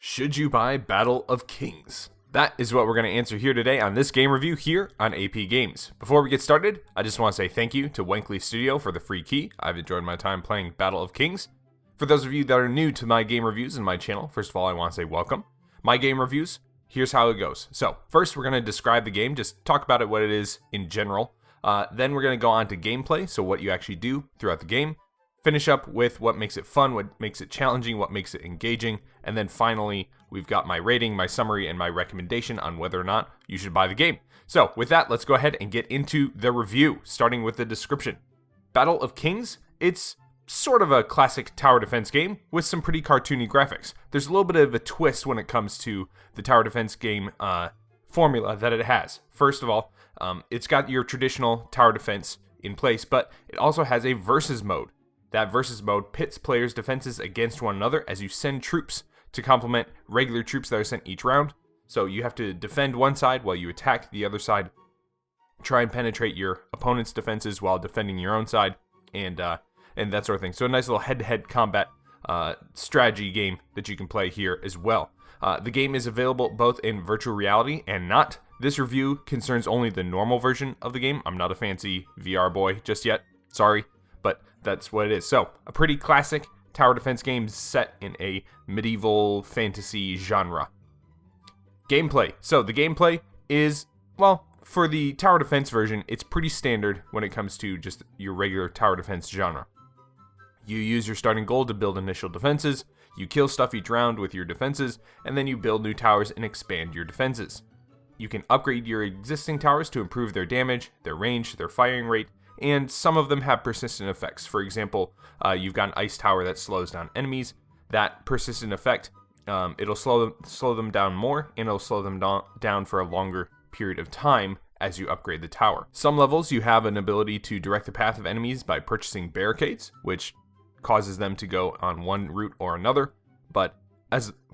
Should you buy Battle of Kings? That is what we're going to answer here today on this game review here on AP Games. Before we get started, I just want to say thank you to Wenkly Studio for the free key. I've enjoyed my time playing Battle of Kings. For those of you that are new to my game reviews and my channel, first of all, I want to say welcome. My game reviews, here's how it goes. So, first we're going to describe the game, just talk about it, what it is in general. Then we're going to go on to gameplay, so what you actually do throughout the game. Finish up with what makes it fun, what makes it challenging, what makes it engaging, and then finally, we've got my rating, my summary, and my recommendation on whether or not you should buy the game. So, with that, let's go ahead and get into the review, starting with the description. Battle of Kings, it's sort of a classic tower defense game with some pretty cartoony graphics. There's a little bit of a twist when it comes to the tower defense game formula that it has. First of all, it's got your traditional tower defense in place, but it also has a versus mode. That versus mode pits players' defenses against one another as you send troops to complement regular troops that are sent each round. So you have to defend one side while you attack the other side. Try and penetrate your opponent's defenses while defending your own side, and that sort of thing. So a nice little head-to-head combat strategy game that you can play here as well. The game is available both in virtual reality and not. This review concerns only the normal version of the game. I'm not a fancy VR boy just yet. Sorry. But that's what it is. So, a pretty classic tower defense game set in a medieval fantasy genre. Gameplay. So, the gameplay is, well, for the tower defense version, it's pretty standard when it comes to just your regular tower defense genre. You use your starting gold to build initial defenses, you kill stuff each round with your defenses, and then you build new towers and expand your defenses. You can upgrade your existing towers to improve their damage, their range, their firing rate, and some of them have persistent effects. For example, you've got an ice tower that slows down enemies. That persistent effect, it'll slow them down more, and it'll slow them down for a longer period of time as you upgrade the tower. Some levels, you have an ability to direct the path of enemies by purchasing barricades, which causes them to go on one route or another, but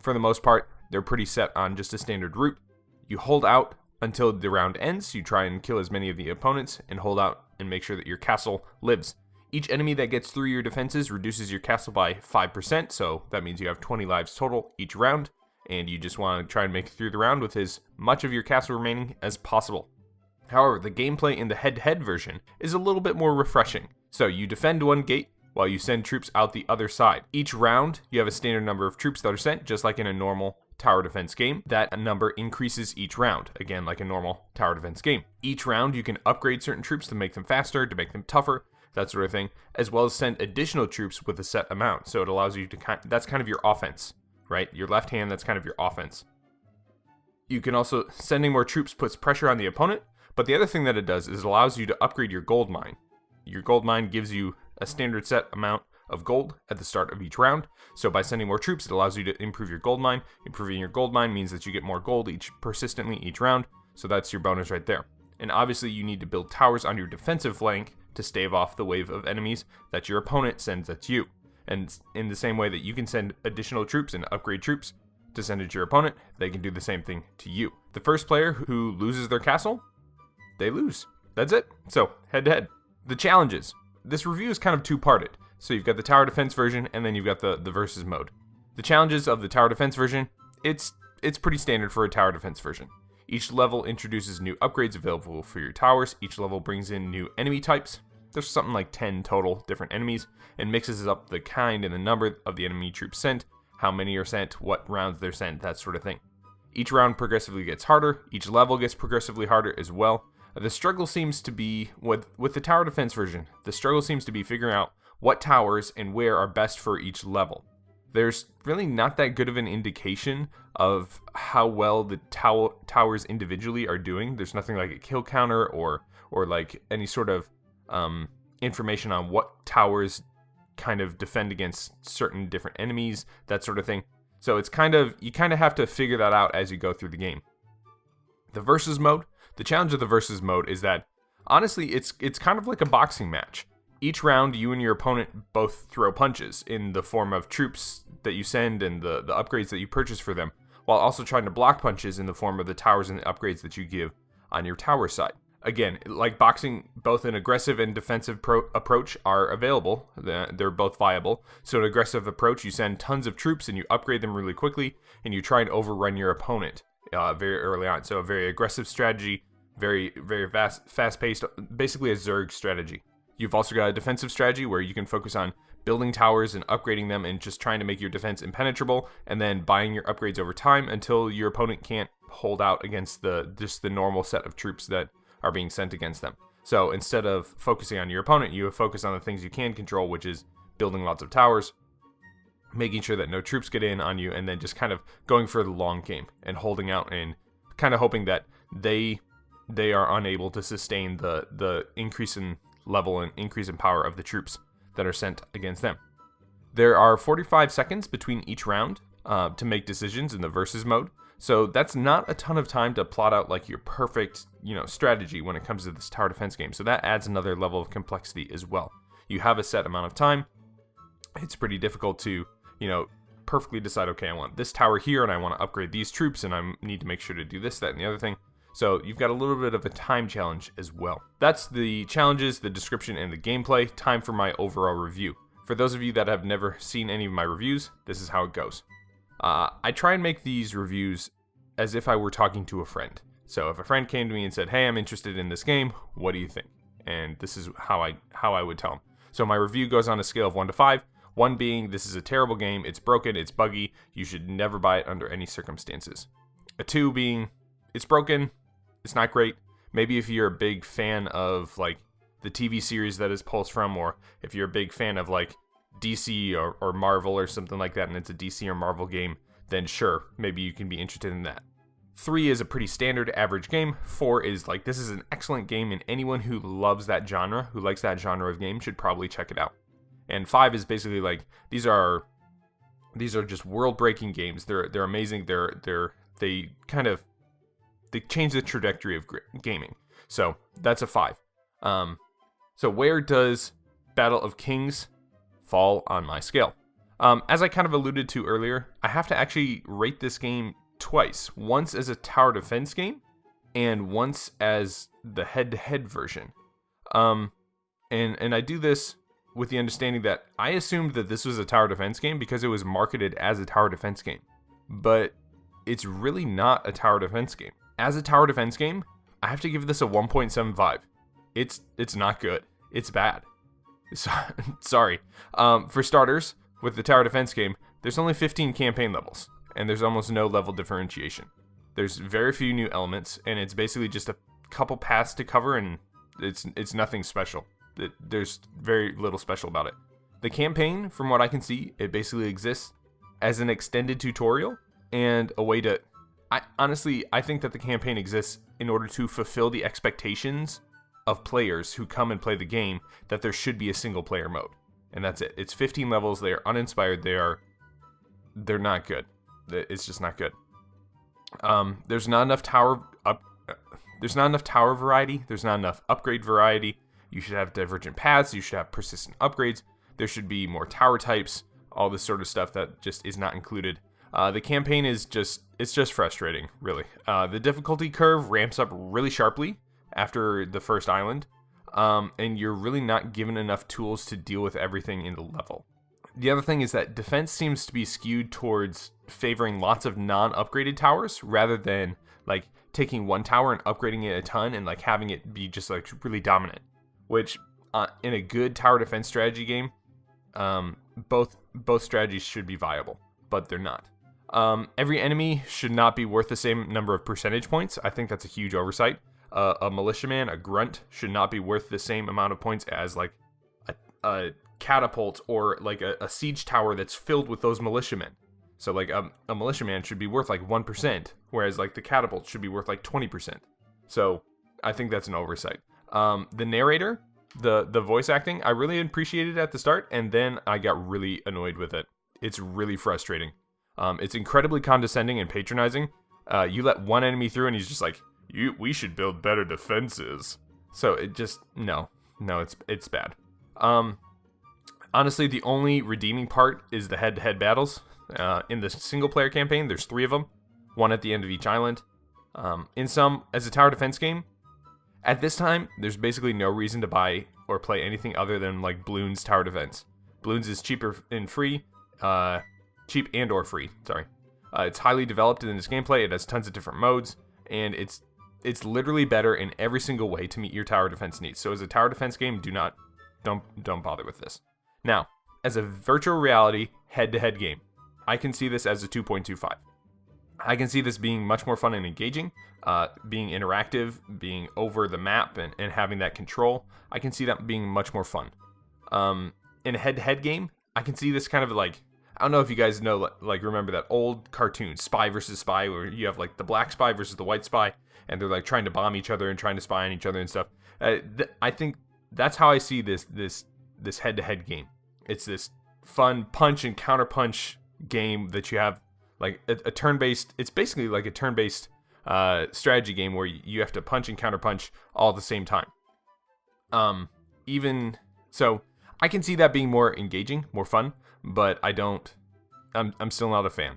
for the most part, they're pretty set on just a standard route. You hold out until the round ends. You try and kill as many of the opponents and hold out and make sure that your castle lives. Each enemy that gets through your defenses reduces your castle by 5%, so that means you have 20 lives total each round, and you just want to try and make it through the round with as much of your castle remaining as possible. However, the gameplay in the head-to-head version is a little bit more refreshing. So you defend one gate while you send troops out the other side. Each round, you have a standard number of troops that are sent, just like in a normal tower defense game. That number increases each round, again like a normal tower defense game. Each round you can upgrade certain troops to make them faster, to make them tougher, that sort of thing, as well as send additional troops with a set amount. So it allows you to that's kind of your offense, right? Your left hand, that's kind of your offense. You can also, sending more troops puts pressure on the opponent, but the other thing that it does is it allows you to upgrade your gold mine. Your gold mine gives you a standard set amount of gold at the start of each round. So by sending more troops, it allows you to improve your gold mine. Improving your gold mine means that you get more gold persistently each round. So that's your bonus right there. And obviously you need to build towers on your defensive flank to stave off the wave of enemies that your opponent sends at you. And in the same way that you can send additional troops and upgrade troops to send at your opponent, they can do the same thing to you. The first player who loses their castle, they lose. That's it. So head to head. The challenges. This review is kind of two-parted. So you've got the tower defense version, and then you've got the versus mode. The challenges of the tower defense version, it's pretty standard for a tower defense version. Each level introduces new upgrades available for your towers. Each level brings in new enemy types. There's something like 10 total different enemies, and mixes up the kind and the number of the enemy troops sent, how many are sent, what rounds they're sent, that sort of thing. Each round progressively gets harder. Each level gets progressively harder as well. The struggle seems to be, with the tower defense version, the struggle seems to be figuring out what towers and where are best for each level. There's really not that good of an indication of how well the towers individually are doing. There's nothing like a kill counter or like any sort of information on what towers kind of defend against certain different enemies, that sort of thing. So it's you kind of have to figure that out as you go through the game. The versus mode, the challenge of the versus mode is that honestly it's kind of like a boxing match. Each round, you and your opponent both throw punches in the form of troops that you send and the upgrades that you purchase for them, while also trying to block punches in the form of the towers and the upgrades that you give on your tower side. again, like boxing, both an aggressive and defensive approach are available. They're both viable. So an aggressive approach, you send tons of troops and you upgrade them really quickly, and you try and overrun your opponent very early on. So a very aggressive strategy, very fast-paced, basically a Zerg strategy. You've also got a defensive strategy where you can focus on building towers and upgrading them and just trying to make your defense impenetrable, and then buying your upgrades over time until your opponent can't hold out against just the normal set of troops that are being sent against them. So instead of focusing on your opponent, you focus on the things you can control, which is building lots of towers, making sure that no troops get in on you, and then just kind of going for the long game and holding out and kind of hoping that they are unable to sustain the increase in level and increase in power of the troops that are sent against them. There are 45 seconds between each round to make decisions in the versus mode. So that's not a ton of time to plot out like your perfect, strategy when it comes to this tower defense game. So that adds another level of complexity as well. You have a set amount of time. It's pretty difficult to, perfectly decide, okay, I want this tower here and I want to upgrade these troops and I need to make sure to do this, that, and the other thing. So you've got a little bit of a time challenge as well. That's the challenges, the description, and the gameplay. Time for my overall review. For those of you that have never seen any of my reviews, this is how it goes. I try and make these reviews as if I were talking to a friend. So if a friend came to me and said, hey, I'm interested in this game, what do you think? And this is how I would tell them. So my review goes on a scale of 1 to 5. 1 being, this is a terrible game, it's broken, it's buggy, you should never buy it under any circumstances. A 2 being, it's broken, it's not great. Maybe if you're a big fan of like the TV series that is pulsed from, or if you're a big fan of like DC or Marvel or something like that, and it's a DC or Marvel game, then sure, maybe you can be interested in that. 3 is a pretty standard average game. 4 is like, this is an excellent game, and anyone who loves that genre, who likes that genre of game, should probably check it out. And 5 is basically like, these are just world-breaking games. They're amazing. They change the trajectory of gaming. So that's a 5. So where does Battle of Kings fall on my scale? As I kind of alluded to earlier, I have to actually rate this game twice. Once as a tower defense game, and once as the head-to-head version. And I do this with the understanding that I assumed that this was a tower defense game because it was marketed as a tower defense game. But it's really not a tower defense game. As a tower defense game, I have to give this a 1.75. It's not good. It's bad. Sorry. For starters, with the tower defense game, there's only 15 campaign levels, and there's almost no level differentiation. There's very few new elements, and it's basically just a couple paths to cover, and it's nothing special. There's very little special about it. The campaign, from what I can see, it basically exists as an extended tutorial and a way to... I think that the campaign exists in order to fulfill the expectations of players who come and play the game that there should be a single player mode. And that's it. It's 15 levels. They are uninspired. They're not good. It's just not good. There's not enough tower variety. There's not enough upgrade variety. You should have divergent paths. You should have persistent upgrades. There should be more tower types. All this sort of stuff that just is not included. The campaign is just frustrating, really. The difficulty curve ramps up really sharply after the first island, and you're really not given enough tools to deal with everything in the level. The other thing is that defense seems to be skewed towards favoring lots of non-upgraded towers rather than like taking one tower and upgrading it a ton and like having it be just like really dominant, which in a good tower defense strategy game, both strategies should be viable, but they're not. Every enemy should not be worth the same number of percentage points. I think that's a huge oversight. A militiaman, a grunt, should not be worth the same amount of points as like a catapult or like a siege tower that's filled with those militiamen. So like a militiaman should be worth like 1%, whereas like the catapult should be worth like 20%. So I think that's an oversight. The narrator, the voice acting, I really appreciated at the start, and then I got really annoyed with it. It's really frustrating. It's incredibly condescending and patronizing. You let one enemy through and he's just like, we should build better defenses. So it just, no, it's bad. Honestly, the only redeeming part is the head-to-head battles. In the single-player campaign, there's 3 of them, one at the end of each island. As a tower defense game, At this time, there's basically no reason to buy or play anything other than like Bloons Tower Defense. Bloons is cheaper and free, cheap and or free, sorry. It's highly developed in its gameplay, it has tons of different modes, and it's literally better in every single way to meet your tower defense needs. So as a tower defense game, don't bother with this. Now, as a virtual reality head-to-head game, I can see this as a 2.25. I can see this being much more fun and engaging, being interactive, being over the map, and having that control. I can see that being much more fun. In a head-to-head game, I can see this kind of like, I don't know if you guys know, like remember that old cartoon, Spy versus Spy, where you have like the black spy versus the white spy, and they're like trying to bomb each other and trying to spy on each other and stuff. I think that's how I see this head-to-head game. It's this fun punch and counter-punch game that you have, like a turn-based, it's basically like a turn-based strategy game where you have to punch and counter-punch all at the same time. Even so, I can see that being more engaging, more fun, but I'm still not a fan.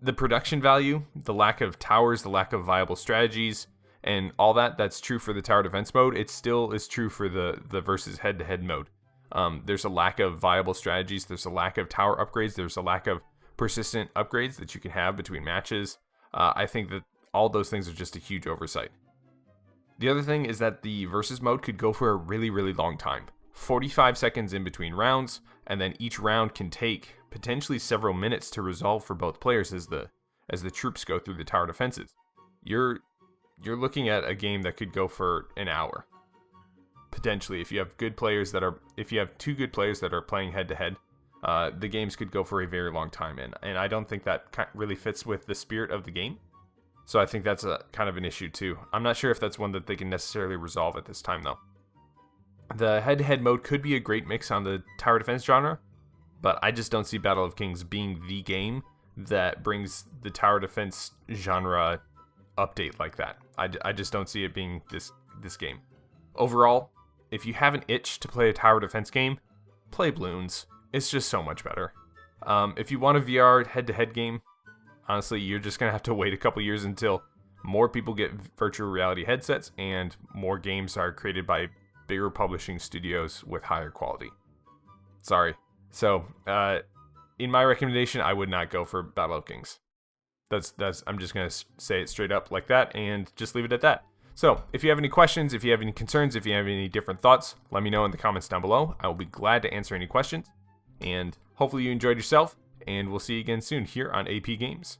The production value, the lack of towers, the lack of viable strategies, and all that's true for the tower defense mode. It still is true for the versus head-to-head mode. There's a lack of viable strategies. There's a lack of tower upgrades. There's a lack of persistent upgrades that you can have between matches. I think that all those things are just a huge oversight. The other thing is that the versus mode could go for a really, really long time. 45 seconds in between rounds, and then each round can take potentially several minutes to resolve for both players as the troops go through the tower defenses. You're looking at a game that could go for an hour. Potentially, if you have two good players that are playing head to head, the games could go for a very long time, and I don't think that really fits with the spirit of the game. So I think that's a kind of an issue too. I'm not sure if that's one that they can necessarily resolve at this time though. The head-to-head mode could be a great mix on the tower defense genre, but I just don't see Battle of Kings being the game that brings the tower defense genre update like that. I just don't see it being this game. Overall, if you have an itch to play a tower defense game, play Bloons. It's just so much better. If you want a VR head-to-head game, honestly, you're just going to have to wait a couple years until more people get virtual reality headsets and more games are created by bigger publishing studios with higher quality. Sorry. So, in my recommendation, I would not go for Battle of Kings. I'm just going to say it straight up like that and just leave it at that. So, if you have any questions, if you have any concerns, if you have any different thoughts, let me know in the comments down below. I will be glad to answer any questions. And hopefully you enjoyed yourself, and we'll see you again soon here on AP Games.